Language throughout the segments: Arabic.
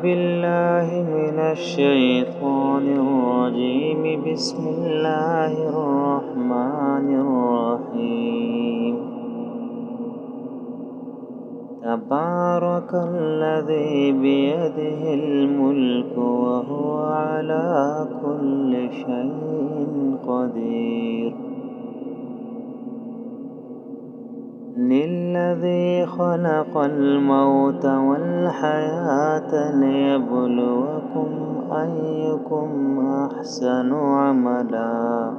بالله من الشيطان الرجيم. بسم الله الرحمن الرحيم. تبارك الذي بيده الملك وهو على كل شيء قدير. للذي خلق الموت والحياة ليبلوكم أيكم أحسن عملا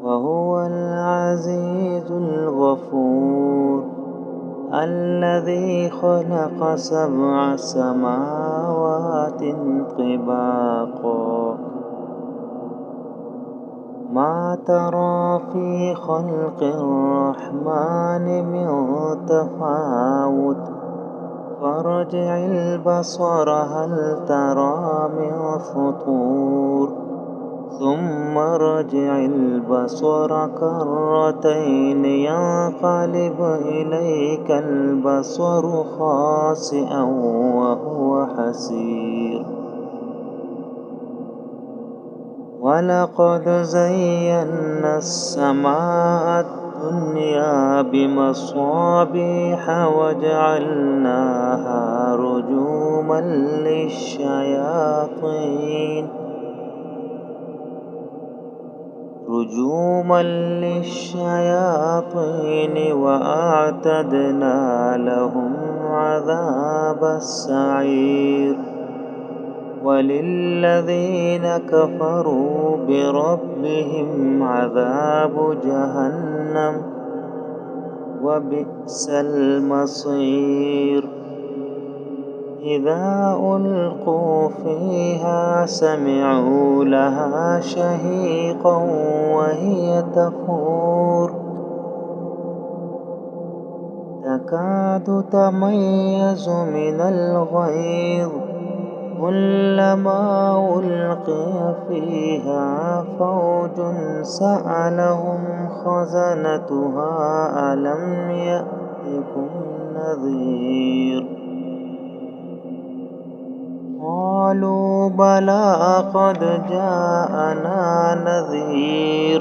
وهو العزيز الغفور. الذي خلق 7 سماوات طباقا ما ترى في خلق الرحمن من تفاوت فارجع البصر هل ترى من فطور ثم ارجع البصر كرتين ينقلب إليك البصر خاسئا وهو حسير. ولقد زينا السماء الدنيا بمصابيح وجعلناها رجوما للشياطين وأعتدنا لهم عذاب السعير. وللذين كفروا بربهم عذاب جهنم وبئس المصير. إذا ألقوا فيها سمعوا لها شهيقا وهي تفور تكاد تميز من الغيظ كلما ألقي فيها فوج سألهم خزنتها ألم يأتكم نذير. قالوا بلى قد جاءنا نذير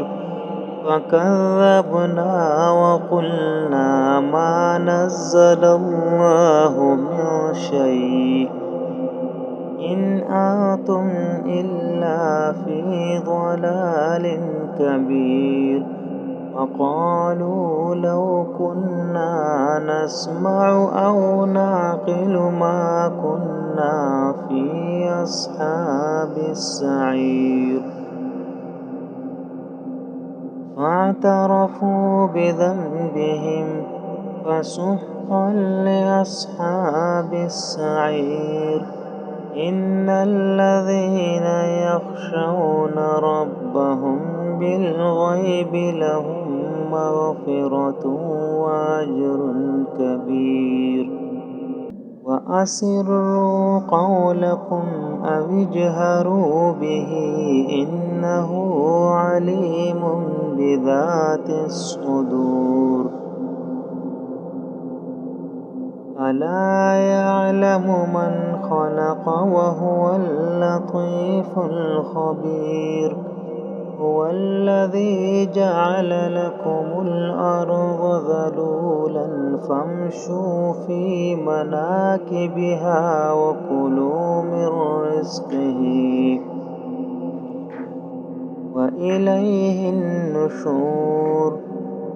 فكذبنا وقلنا ما نزل الله من شيء إن أنتم إلا في ضلال كبير. وقالوا لو كنا نسمع أو نعقل ما كنا في أصحاب السعير. فاعترفوا بذنبهم فسحقا لأصحاب السعير. إن الذين يخشون ربهم بالغيب لهم مغفرة وأجر كبير. وأسروا قولكم أو اجهروا به إنه عليم بذات الصدور. ألا يعلم من خلق وهو اللطيف الخبير. هو الذي جعل لكم الأرض ذلولا فامشوا في مناكبها وكلوا من رزقه وإليه النشور.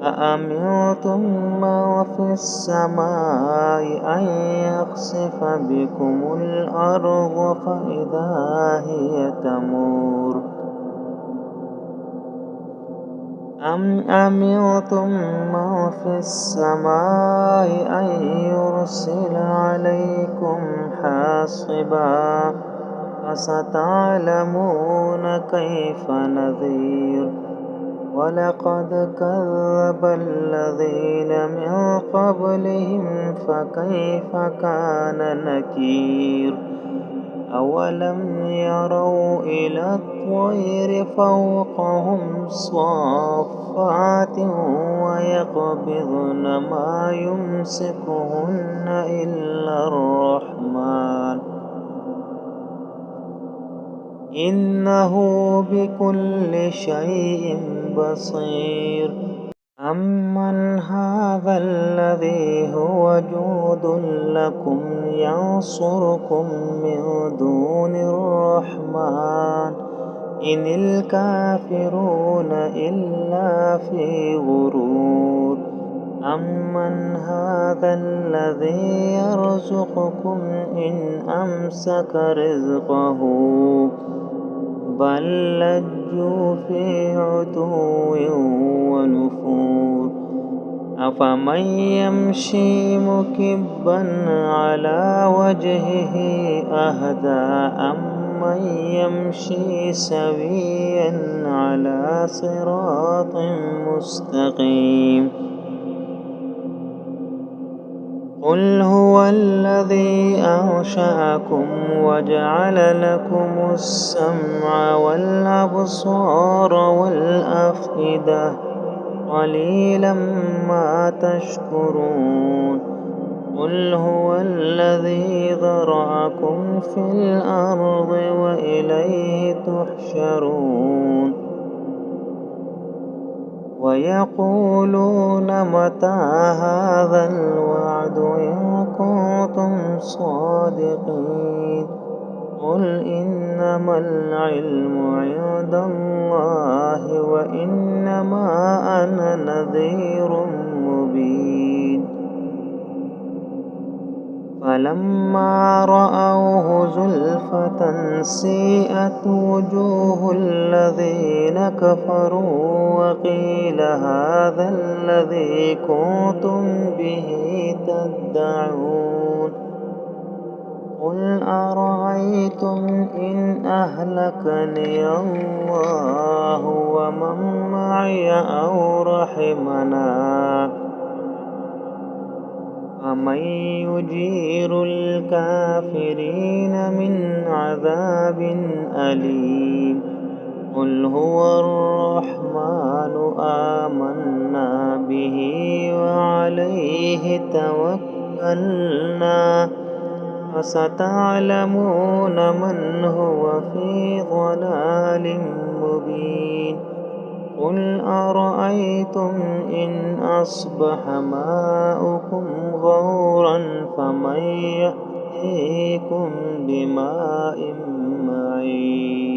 أأمنتم من في السماء أن يخسف بكم الأرض فإذا هي تمور أم أمنتم من في السماء أن يرسل عليكم حاصبا فستعلمون كيف نذير. ولقد كذب الذين من قبلهم فكيف كان نكير. أولم يروا إلى الطير فوقهم صافات ويقبضن ما يمسكهن إلا الرحمن إنه بكل شيء بصير. أمن هذا الذي هو جند لكم ينصركم من دون الرحمن إن الكافرون إلا في غرور. أمن هذا الذي يرزقكم إن أمسك رزقه بل لجوا في عتو ونفور. أفمن يمشي مكبا على وجهه أهدى أمن يمشي سويا على صراط مستقيم. قل هو الذي أنشأكم وجعل لكم السمع والأبصار والأفئدة قليلا ما تشكرون. قل هو الذي ذرأكم في الأرض وإليه تحشرون. ويقولون متى هذا الوعد إن كنتم صادقين. قل إنما العلم عند الله وإنما أنا نذير مبين. فلما رأوه زلفة سيئت وجوه الذين كفروا وقيل هذا الذي كنتم به تدعون. قل أرأيتم إن أهلكني الله ومن معي أو رحمنا فمن يجير الكافرين من عذاب أليم. قل هو الرحمن آمنا به وعليه توكلنا فستعلمون من هو في ضلال مبين. قل أرأيتم إن أصبح ماؤكم غورا فمن يأتيكم بماء معين.